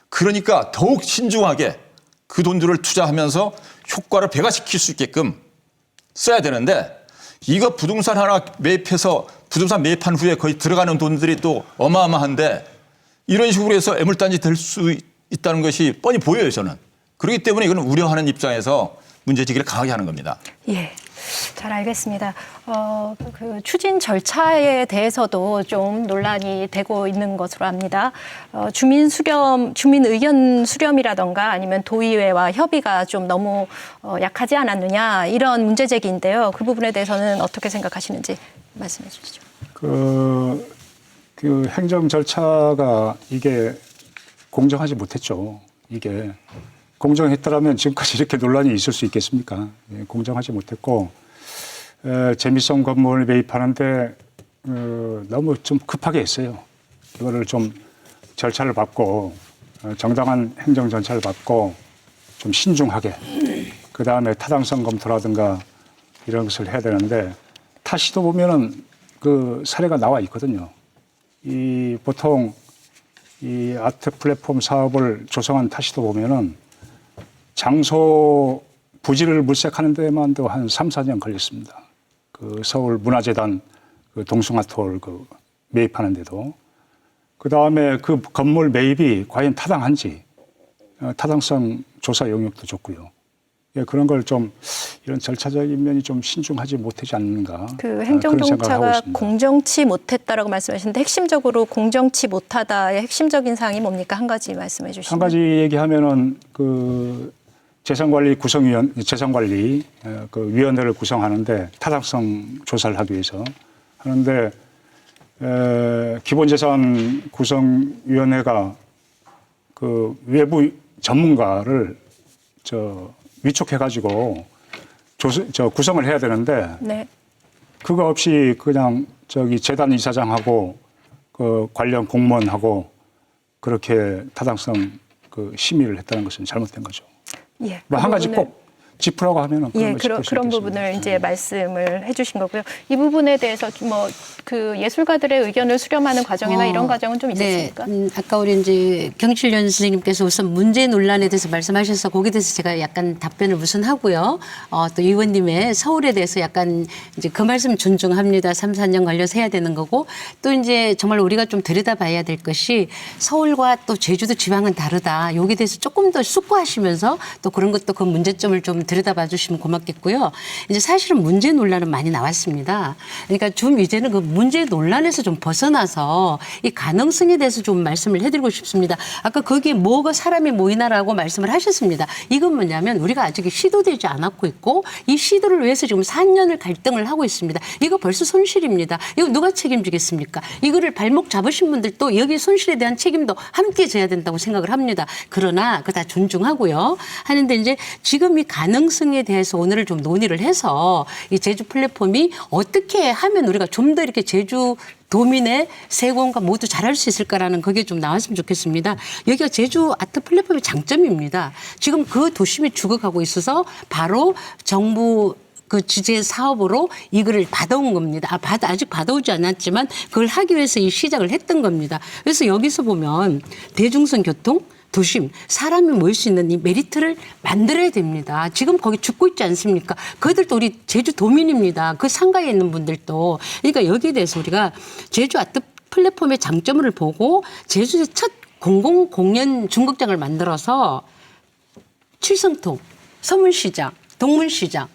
그러니까 더욱 신중하게 그 돈들을 투자하면서 효과를 배가시킬 수 있게끔 써야 되는데 이거 부동산 하나 매입해서 부동산 매입한 후에 거의 들어가는 돈들이 또 어마어마한데 이런 식으로 해서 애물단지 될 수 있다는 것이 뻔히 보여요, 저는. 그렇기 때문에 이거는 우려하는 입장에서 문제 제기를 강하게 하는 겁니다. 예. 잘 알겠습니다. 그 추진 절차에 대해서도 좀 논란이 되고 있는 것으로 압니다. 주민 의견 수렴이라던가 아니면 도의회와 협의가 좀 너무 약하지 않았느냐 이런 문제 제기인데요. 그 부분에 대해서는 어떻게 생각하시는지 말씀해 주시죠. 그 행정 절차가 이게 공정하지 못했죠. 이게 공정했더라면 지금까지 이렇게 논란이 있을 수 있겠습니까? 예, 공정하지 못했고 재미성 건물 매입하는데 너무 좀 급하게 했어요. 이거를 좀 절차를 밟고 정당한 행정 절차를 밟고 좀 신중하게 그다음에 타당성 검토라든가 이런 것을 해야 되는데 타시도 보면은 그 사례가 나와 있거든요. 이 보통 이 아트 플랫폼 사업을 조성한 타시도 보면은 장소 부지를 물색하는 데만도 한 3, 4년 걸렸습니다. 그 서울 문화재단 그 동숭아톨 그 매입하는데도 그 다음에 그 건물 매입이 과연 타당한지 타당성 조사 영역도 좋고요. 예, 그런 걸 좀 이런 절차적인 면이 좀 신중하지 못하지 않는가. 그 행정정차가 공정치 못했다라고 말씀하시는데 핵심적으로 공정치 못하다의 핵심적인 사항이 뭡니까? 한 가지 말씀해 주시면. 한 가지 얘기하면은 그 재산관리 그 위원회를 구성하는데 타당성 조사를 하기 위해서 하는데 기본재산 구성위원회가 그 외부 전문가를 위촉해가지고 구성을 해야 되는데 네. 그거 없이 그냥 재단 이사장하고 그 관련 공무원하고 그렇게 타당성 그 심의를 했다는 것은 잘못된 거죠. 예. 뭐 한 가지 꼭 짚으라고 하면은 예, 그런 부분을 이제 말씀을 해주신 거고요. 이 부분에 대해서 뭐 그 예술가들의 의견을 수렴하는 과정이나 이런 과정은 좀 있었습니까? 네. 아까 우리 이제 경실련 선생님께서 우선 문제 논란에 대해서 말씀하셔서 거기에 대해서 제가 약간 답변을 우선 하고요. 또 의원님의 서울에 대해서 약간 이제 그 말씀 존중합니다. 3, 4년 걸려서 해야 되는 거고 또 이제 정말 우리가 좀 들여다봐야 될 것이 서울과 또 제주도 지방은 다르다. 여기에 대해서 조금 더 숙고하시면서 또 그런 것도 그 문제점을 좀 들여다봐 주시면 고맙겠고요. 이제 사실은 문제 논란은 많이 나왔습니다. 그러니까 좀 이제는 그 문제 논란에서 좀 벗어나서 이 가능성에 대해서 좀 말씀을 해드리고 싶습니다. 아까 거기에 뭐가 사람이 모이나라고 말씀을 하셨습니다. 이건 뭐냐면 우리가 아직 시도되지 않았고 있고 이 시도를 위해서 지금 4년을 갈등을 하고 있습니다. 이거 벌써 손실입니다. 이거 누가 책임지겠습니까? 이거를 발목 잡으신 분들도 여기 손실에 대한 책임도 함께 져야 된다고 생각을 합니다. 그러나 그거 다 존중하고요. 하는데 이제 지금 이 가능성에 대해서 오늘을 좀 논의를 해서 이 제주 플랫폼이 어떻게 하면 우리가 좀 더 이렇게 제주 도민의 세공과 모두 잘할 수 있을까라는 그게 좀 나왔으면 좋겠습니다. 여기가 제주 아트 플랫폼의 장점입니다. 지금 그 도심이 죽어가고 있어서 바로 정부 그 주제 사업으로 이거를 받아온 겁니다. 아직 받아오지 않았지만 그걸 하기 위해서 이 시작을 했던 겁니다. 그래서 여기서 보면 대중성 교통, 도심, 사람이 모일 수 있는 이 메리트를 만들어야 됩니다. 지금 거기 죽고 있지 않습니까? 그들도 우리 제주도민입니다. 그 상가에 있는 분들도. 그러니까 여기에 대해서 우리가 제주 아트 플랫폼의 장점을 보고 제주의 첫 공공공연 중극장을 만들어서 칠성통, 서문시장, 동문시장,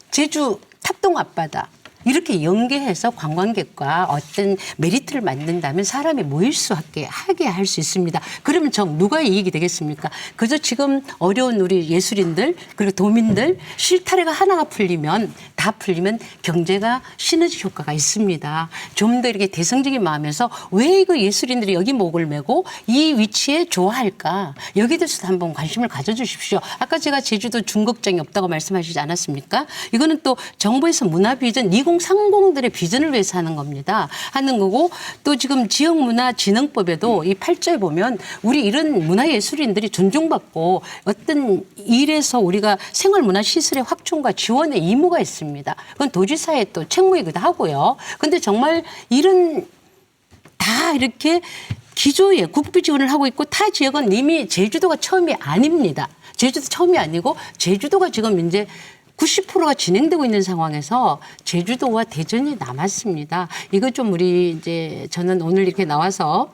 제주 탑동 앞바다 이렇게 연계해서 관광객과 어떤 메리트를 만든다면 사람이 모일 수 하게 할 수 있습니다. 그러면 누가 이익이 되겠습니까? 그저 지금 어려운 우리 예술인들 그리고 도민들 실타래가 하나가 풀리면 다 풀리면 경제가 시너지 효과가 있습니다. 좀 더 이렇게 대성적인 마음에서 왜 이거 예술인들이 여기 목을 메고 이 위치에 좋아할까? 여기에 대해서도 한번 관심을 가져주십시오. 아까 제가 제주도 중극장이 없다고 말씀하시지 않았습니까? 이거는 또 정부에서 문화비전 2030 소상공들의 비전을 위해서 하는 겁니다. 하는 거고 또 지금 지역문화진흥법에도 이 8조에 보면 우리 이런 문화예술인들이 존중받고 어떤 일에서 우리가 생활문화시설의 확충과 지원의 의무가 있습니다. 그건 도지사의 또 책무이기도 하고요. 근데 정말 이런 다 이렇게 기조에 국비 지원을 하고 있고 타 지역은 이미 제주도가 처음이 아닙니다. 제주도 처음이 아니고 제주도가 지금 이제 90%가 진행되고 있는 상황에서 제주도와 대전이 남았습니다. 이거 좀 우리 이제 저는 오늘 이렇게 나와서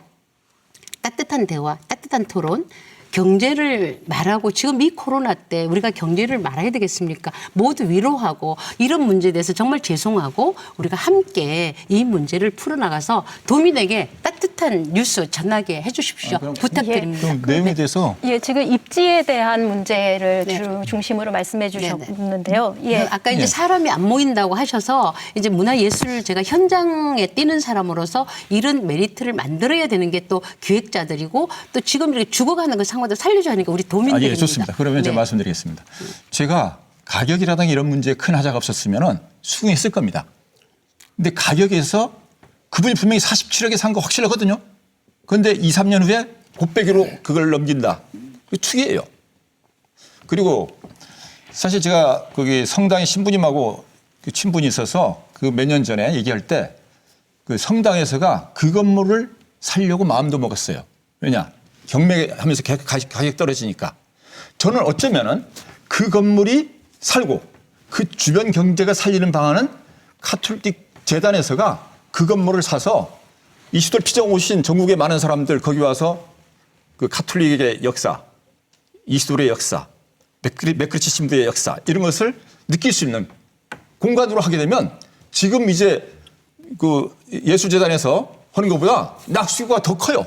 따뜻한 대화, 따뜻한 토론, 경제를 말하고 지금 이 코로나 때 우리가 경제를 말해야 되겠습니까? 모두 위로하고 이런 문제에 대해서 정말 죄송하고 우리가 함께 이 문제를 풀어나가서 도민에게 따뜻한 뉴스 전하게 해 주십시오. 부탁드립니다. 좀 내용에 대해서 예, 지금 입지에 대한 문제를 네. 중심으로 말씀해 주셨는데요. 예. 예. 아까 이제 사람이 안 모인다고 하셔서 이제 문화예술 제가 현장에 뛰는 사람으로서 이런 메리트를 만들어야 되는 게 또 기획자들이고 또 지금 이렇게 죽어가는 그 상황도 살려줘야 하니까 우리 도민들입니다. 예, 좋습니다. 그러면 제가 네. 말씀드리겠습니다. 제가 가격이라든가 이런 문제에 큰 하자가 없었으면 수긍했을 겁니다. 근데 가격에서 그분이 분명히 47억에 산 거 확실하거든요. 그런데 2, 3년 후에 곱빼기로 그걸 넘긴다. 그 투기예요. 그리고 사실 제가 거기 성당의 신부님하고 그 친분이 있어서 그 몇 년 전에 얘기할 때 그 성당에서가 그 건물을 살려고 마음도 먹었어요. 왜냐? 경매하면서 가격 떨어지니까. 저는 어쩌면은 그 건물이 살고 그 주변 경제가 살리는 방안은 카톨릭 재단에서가 그 건물을 사서 이슈돌 피정 오신 전국의 많은 사람들 거기 와서 그 카톨릭의 역사, 이슈돌의 역사, 맥크리치 신부의 역사 이런 것을 느낄 수 있는 공간으로 하게 되면 지금 이제 그 예술재단에서 하는 것보다 낙수가 더 커요.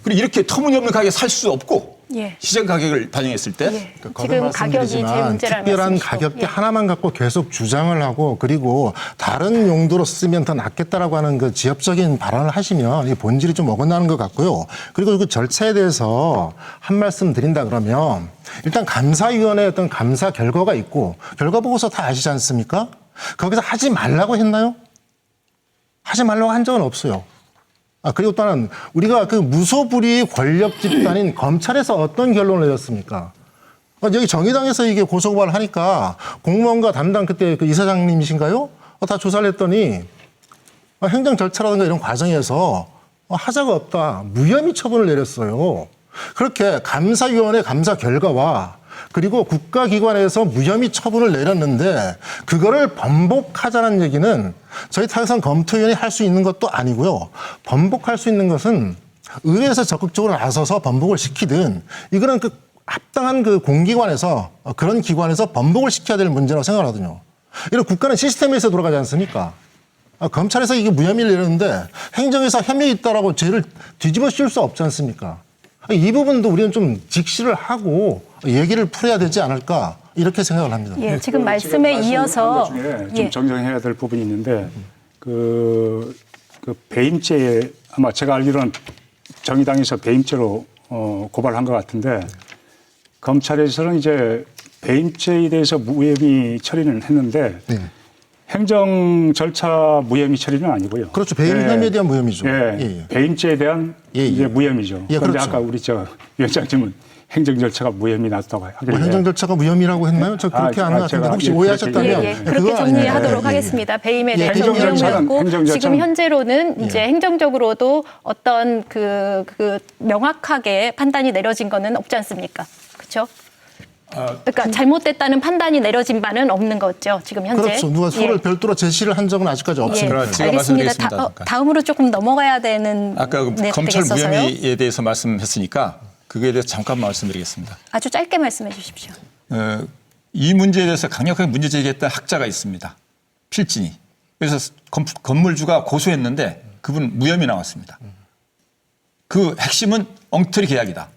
그리고 이렇게 터무니없는 가격에 살 수 없고 예. 시장 가격을 반영했을 때 예. 거듭 지금 가격이 제일 말씀드리지만 문제라는 특별한 말씀이시고. 가격대 예. 하나만 갖고 계속 주장을 하고 그리고 다른 용도로 쓰면 더 낫겠다라고 하는 그 지엽적인 발언을 하시면 이 본질이 좀 어긋나는 것 같고요. 그리고 그 절차에 대해서 한 말씀 드린다 그러면 일단 감사위원회의 어떤 감사 결과가 있고 결과 보고서 다 아시지 않습니까? 거기서 하지 말라고 했나요? 하지 말라고 한 적은 없어요. 그리고 또한 우리가 그 무소불위 권력 집단인 검찰에서 어떤 결론을 내렸습니까? 여기 정의당에서 이게 고소고발을 하니까 공무원과 담당 그때 그 이사장님이신가요? 다 조사를 했더니 행정 절차라든가 이런 과정에서 하자가 없다. 무혐의 처분을 내렸어요. 그렇게 감사위원회 감사 결과와 그리고 국가기관에서 무혐의 처분을 내렸는데 그거를 번복하자는 얘기는 저희 타겟상 검토위원회 할 수 있는 것도 아니고요. 번복할 수 있는 것은 의회에서 적극적으로 나서서 번복을 시키든 이거는 그 합당한 그 공기관에서 그런 기관에서 번복을 시켜야 될 문제라고 생각하거든요. 이런 국가는 시스템에서 돌아가지 않습니까? 검찰에서 이게 무혐의를 내렸는데 행정에서 혐의 있다라고 죄를 뒤집어 씌울 수 없지 않습니까? 이 부분도 우리는 좀 직시를 하고 얘기를 풀어야 되지 않을까 이렇게 생각을 합니다. 예, 지금 말씀에 이어서 중에 좀 예. 정정해야 될 부분이 있는데 그 배임죄에 아마 제가 알기로는 정의당에서 배임죄로 고발한 것 같은데 검찰에서는 이제 배임죄에 대해서 무혐의 처리는 했는데 네. 행정 절차 무혐의 처리는 아니고요. 그렇죠. 배임 혐의에 대한 무혐의죠. 예, 예. 배임죄에 대한 이제 무혐의죠. 예, 그런데 그렇죠. 아까 우리 위원장님은 행정 절차가 무혐의 났다고 하길래 행정 절차가 무혐의라고 했나요? 저 그렇게 안 같은데 제가 혹시 예, 오해하셨다면 예, 예. 그렇게 그건 아니에요. 정리하도록 예, 예. 하겠습니다. 배임에 예, 대한 행정 절차는- 무혐의였고 행정 절차는- 지금 현재로는 이제 행정적으로도 어떤 그 명확하게 판단이 내려진 거는 없지 않습니까? 그렇죠? 그러니까 잘못됐다는 판단이 내려진 바는 없는 거죠. 지금 현재. 그렇죠. 누가 소를 예. 별도로 제시를 한 적은 아직까지 예, 없습니다. 그럼 제가 알겠습니다. 말씀드리겠습니다. 잠깐. 다음으로 조금 넘어가야 되는 아까 그 네, 검찰 되겠어서요. 무혐의에 대해서 말씀했으니까 그거에 대해서 잠깐 말씀드리겠습니다. 아주 짧게 말씀해 주십시오. 이 문제에 대해서 강력하게 문제 제기했던 학자가 있습니다. 필진이. 그래서 건물주가 고소했는데 그분 무혐의 나왔습니다. 그 핵심은 엉터리 계약이다.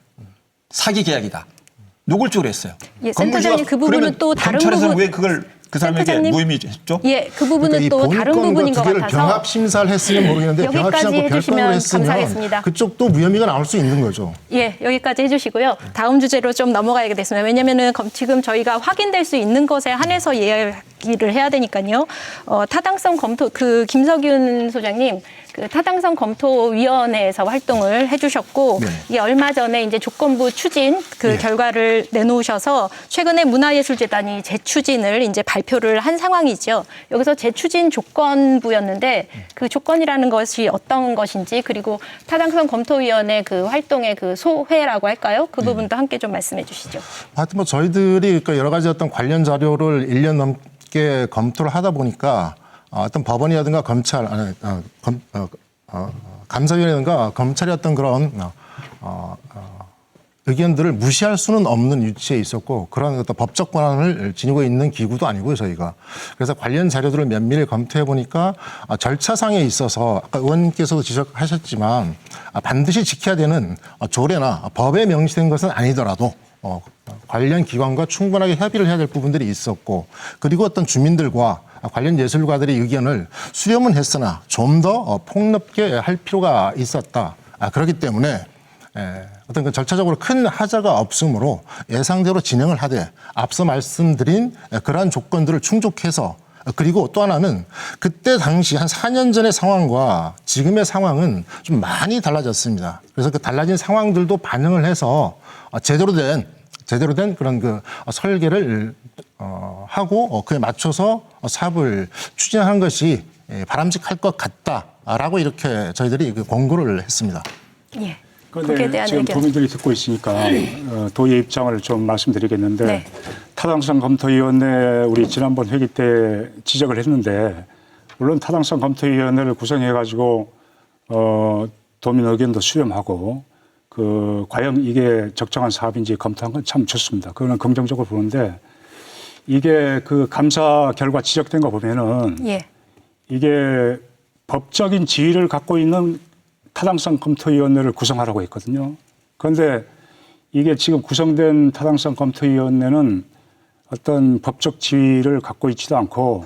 사기 계약이다. 노골적으로 했어요. 예, 센터장님 그 부분은 그러면 또 다른 검찰에서는 부분 왜 그걸 그 사람에게 센터장님? 무혐의 했죠? 예, 그 부분은 그러니까 또 이 다른 본건과 부분인 두 것 개를 같아서 병합 심사를 했으면 모르겠는데 병합 여기까지 심사하고 해주시면 별건으로 했으면 감사하겠습니다. 그쪽도 무혐의가 나올 수 있는 거죠. 예, 여기까지 해주시고요. 다음 주제로 좀 넘어가야겠습니다. 왜냐하면은 지금 저희가 확인될 수 있는 것에 한해서 이야기를 해야 되니까요. 타당성 검토 김석윤 소장님. 그 타당성 검토위원회에서 활동을 해주셨고 네. 이게 얼마 전에 이제 조건부 추진 그 네. 결과를 내놓으셔서 최근에 문화예술재단이 재추진을 이제 발표를 한 상황이죠. 여기서 재추진 조건부였는데 그 조건이라는 것이 어떤 것인지 그리고 타당성 검토위원회 그 활동의 그 소회라고 할까요? 그 부분도 함께 좀 말씀해 주시죠. 하여튼 뭐 저희들이 그러니까 여러 가지 어떤 관련 자료를 1년 넘게 검토를 하다 보니까 어떤 법원이라든가 감사위원회라든가 검찰의 어떤 그런 의견들을 무시할 수는 없는 위치에 있었고 그런 어떤 법적 권한을 지니고 있는 기구도 아니고요, 저희가. 그래서 관련 자료들을 면밀히 검토해 보니까 절차상에 있어서 아까 의원님께서도 지적하셨지만 반드시 지켜야 되는 조례나 법에 명시된 것은 아니더라도 관련 기관과 충분하게 협의를 해야 될 부분들이 있었고 그리고 어떤 주민들과 관련 예술가들의 의견을 수렴은 했으나 좀 더 폭넓게 할 필요가 있었다. 그렇기 때문에 어떤 그 절차적으로 큰 하자가 없으므로 예상대로 진행을 하되 앞서 말씀드린 그러한 조건들을 충족해서 그리고 또 하나는 그때 당시 한 4년 전의 상황과 지금의 상황은 좀 많이 달라졌습니다. 그래서 그 달라진 상황들도 반영을 해서 제대로 된 그런 그 설계를 하고 그에 맞춰서 사업을 추진하는 것이 바람직할 것 같다라고 이렇게 저희들이 그 권고를 했습니다. 예. 거기에 그런데 대한 지금 의견. 도민들이 듣고 있으니까 도의 입장을 좀 말씀드리겠는데 네. 타당성 검토위원회 우리 지난번 회기 때 지적을 했는데 물론 타당성 검토위원회를 구성해가지고 도민 의견도 수렴하고 과연 이게 적정한 사업인지 검토한 건 참 좋습니다. 그거는 긍정적으로 보는데 이게 그 감사 결과 지적된 거 보면은 예. 이게 법적인 지위를 갖고 있는 타당성 검토위원회를 구성하라고 했거든요. 그런데 이게 지금 구성된 타당성 검토위원회는 어떤 법적 지위를 갖고 있지도 않고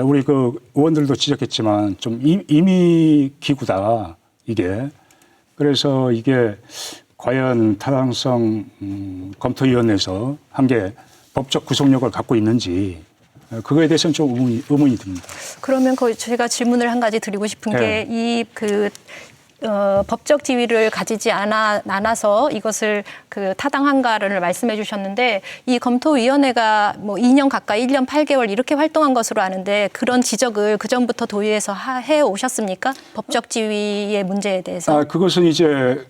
우리 그 의원들도 지적했지만 좀 임의 기구다 이게. 그래서 이게 과연 타당성 검토위원회에서 한 게 법적 구속력을 갖고 있는지 그거에 대해서는 좀 의문이 듭니다. 그러면 제가 질문을 한 가지 드리고 싶은 네. 게 법적 지위를 가지지 않아서 이것을 타당한가를 말씀해 주셨는데 이 검토위원회가 뭐 2년 가까이 1년 8개월 이렇게 활동한 것으로 아는데 그런 지적을 그전부터 도의에서 해 오셨습니까? 법적 지위의 문제에 대해서. 그것은 이제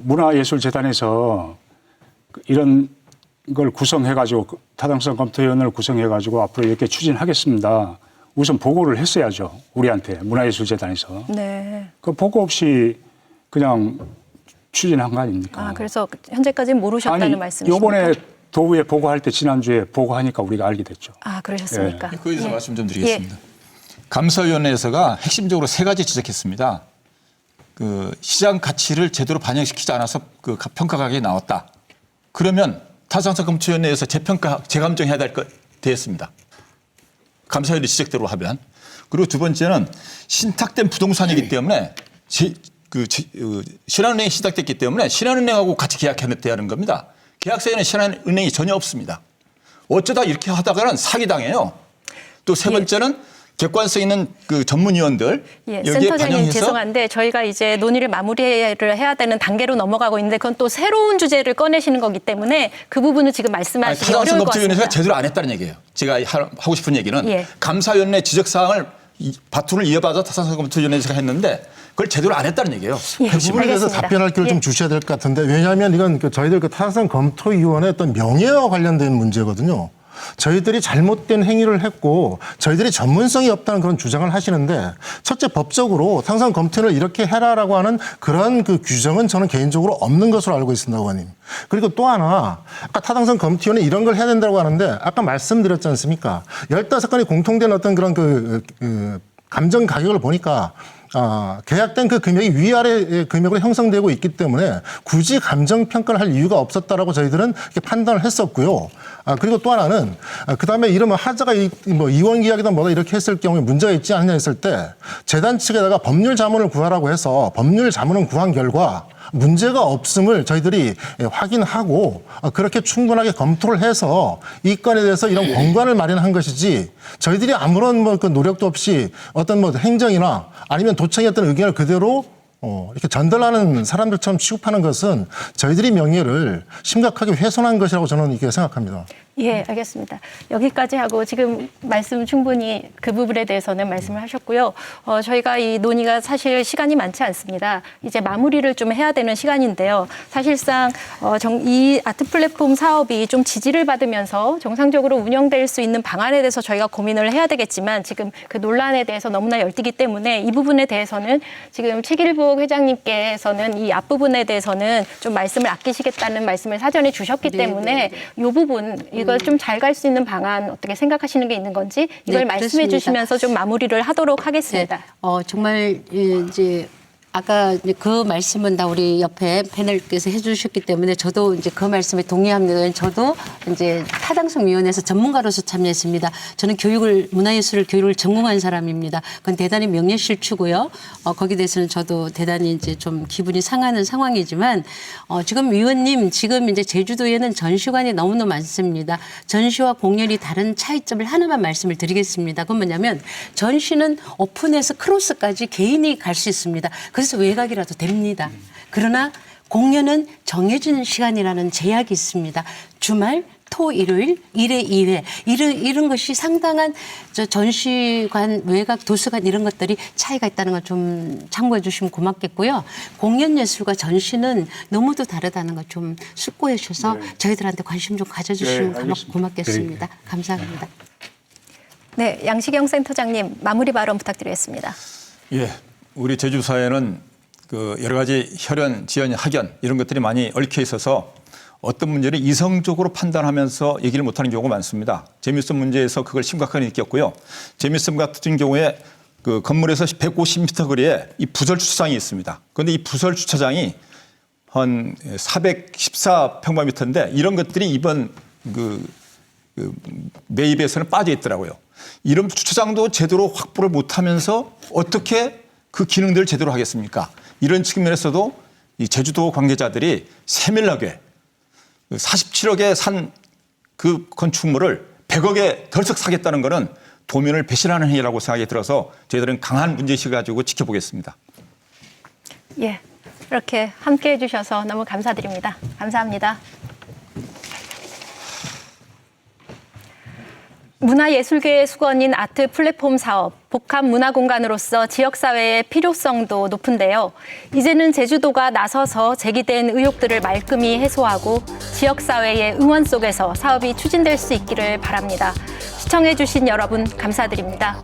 문화예술재단에서 이런 걸 구성해가지고 타당성 검토위원회를 구성해가지고 앞으로 이렇게 추진하겠습니다. 우선 보고를 했어야죠. 우리한테 문화예술재단에서. 네. 그 보고 없이 그냥 추진한 거 아닙니까? 그래서 현재까지는 모르셨다는 말씀이십니까? 이번에 도의회 보고할 때 지난주에 보고하니까 우리가 알게 됐죠. 그러셨습니까? 거기에 대해서 예. 말씀 좀 드리겠습니다. 감사위원회에서가 핵심적으로 3가지 지적했습니다. 그 시장 가치를 제대로 반영시키지 않아서 그 평가 가격이 나왔다. 그러면 타당성 검토위원회에서 재감정해야 될 것 되었습니다. 감사위원회 지적대로 하면. 그리고 두 번째는 신탁된 부동산이기 때문에 신한은행이 신탁됐기 때문에 신한은행하고 같이 계약해야 하는 겁니다. 계약서에는 신한은행이 전혀 없습니다. 어쩌다 이렇게 하다가는 사기당해요. 또 세 번째는 객관성 있는 그 전문위원들 여기에 센터장님 반영해서 죄송한데 저희가 이제 논의를 마무리를 해야 되는 단계로 넘어가고 있는데 그건 또 새로운 주제를 꺼내시는 거기 때문에 그 부분은 지금 말씀하시기 타당성 어려울 것 검토위원회가 같습니다. 제대로 안 했다는 얘기예요. 제가 하고 싶은 얘기는 예. 감사위원회 지적사항을 바투를 이어받아 타당성 검토위원회에서 했는데 그걸 제대로 안 했다는 얘기예요. 예, 그 부분에 대해서 알겠습니다. 답변할 기회를 좀 주셔야 될 것 같은데 왜냐하면 이건 저희들 타당성 검토위원회 어떤 명예와 관련된 문제거든요. 저희들이 잘못된 행위를 했고 저희들이 전문성이 없다는 그런 주장을 하시는데 첫째 법적으로 타당성 검토를 이렇게 해라라고 하는 그런 그 규정은 저는 개인적으로 없는 것으로 알고 있습니다, 의원님. 그리고 또 하나 아까 타당성 검토위원회 이런 걸 해야 된다고 하는데 아까 말씀드렸지 않습니까? 15건이 공통된 어떤 그런 감정 가격을 보니까 계약된 그 금액이 위아래 금액으로 형성되고 있기 때문에 굳이 감정 평가를 할 이유가 없었다라고 저희들은 이렇게 판단을 했었고요. 그리고 또 하나는 그다음에 이러면 하자가 뭐 이원 계약이다 뭐다 이렇게 했을 경우에 문제가 있지 않냐 했을 때 재단 측에다가 법률 자문을 구하라고 해서 법률 자문을 구한 결과 문제가 없음을 저희들이 확인하고 그렇게 충분하게 검토를 해서 이 건에 대해서 이런 공간을 마련한 것이지 저희들이 아무런 뭐 그 노력도 없이 어떤 뭐 행정이나 아니면 도청의 어떤 의견을 그대로 이렇게 전달하는 사람들처럼 취급하는 것은 저희들이 명예를 심각하게 훼손한 것이라고 저는 이렇게 생각합니다. 예, 알겠습니다. 여기까지 하고 지금 말씀 충분히 그 부분에 대해서는 말씀을 하셨고요. 저희가 이 논의가 사실 시간이 많지 않습니다. 이제 마무리를 좀 해야 되는 시간인데요. 사실상 이 아트 플랫폼 사업이 좀 지지를 받으면서 정상적으로 운영될 수 있는 방안에 대해서 저희가 고민을 해야 되겠지만 지금 그 논란에 대해서 너무나 열띠기 때문에 이 부분에 대해서는 지금 최길복 회장님께서는 이 앞부분에 대해서는 좀 말씀을 아끼시겠다는 말씀을 사전에 주셨기 때문에 이 부분 이걸 좀 잘 갈 수 있는 방안 어떻게 생각하시는 게 있는 건지 이걸 말씀해 주시면서 좀 마무리를 하도록 하겠습니다. 네. 정말 이제 아까 이제 그 말씀은 다 우리 옆에 패널께서 해주셨기 때문에 저도 이제 그 말씀에 동의합니다. 저도 이제 타당성위원회에서 전문가로서 참여했습니다. 저는 문화예술 교육을 전공한 사람입니다. 그건 대단히 명예실추고요. 거기에 대해서는 저도 대단히 이제 좀 기분이 상하는 상황이지만 지금 위원님 지금 이제 제주도에는 전시관이 너무너무 많습니다. 전시와 공연이 다른 차이점을 하나만 말씀을 드리겠습니다. 그건 뭐냐면 전시는 오픈해서 크로스까지 개인이 갈 수 있습니다. 그래서 외곽이라도 됩니다. 그러나 공연은 정해진 시간이라는 제약이 있습니다. 주말, 토, 일요일, 1회, 2회 이런 것이 상당한 전시관, 외곽, 도서관 이런 것들이 차이가 있다는 걸 좀 참고해 주시면 고맙겠고요. 공연예술과 전시는 너무도 다르다는 걸 좀 숙고해 주셔서 저희들한테 관심 좀 가져주시면 고맙겠습니다. 감사합니다. 네, 양시경 센터장님 마무리 발언 부탁드리겠습니다. 예, 우리 제주 사회는 그 여러 가지 혈연, 지연, 학연 이런 것들이 많이 얽혀 있어서 어떤 문제를 이성적으로 판단하면서 얘기를 못하는 경우가 많습니다. 재미있음 문제에서 그걸 심각하게 느꼈고요. 재미있음 같은 경우에 그 건물에서 150m 거리에 이 부설 주차장이 있습니다. 그런데 이 부설 주차장이 한 414평방미터인데 이런 것들이 이번 그 매입에서는 빠져 있더라고요. 이런 주차장도 제대로 확보를 못하면서 어떻게 그 기능들을 제대로 하겠습니까? 이런 측면에서도 이 제주도 관계자들이 세밀하게 47억에 산 그 건축물을 100억에 덜썩 사겠다는 것은 도민을 배신하는 행위라고 생각이 들어서 저희들은 강한 문제의식을 가지고 지켜보겠습니다. 예, 이렇게 함께해 주셔서 너무 감사드립니다. 감사합니다. 문화예술계의 수건인 아트 플랫폼 사업, 복합 문화공간으로서 지역사회의 필요성도 높은데요. 이제는 제주도가 나서서 제기된 의혹들을 말끔히 해소하고 지역사회의 응원 속에서 사업이 추진될 수 있기를 바랍니다. 시청해주신 여러분 감사드립니다.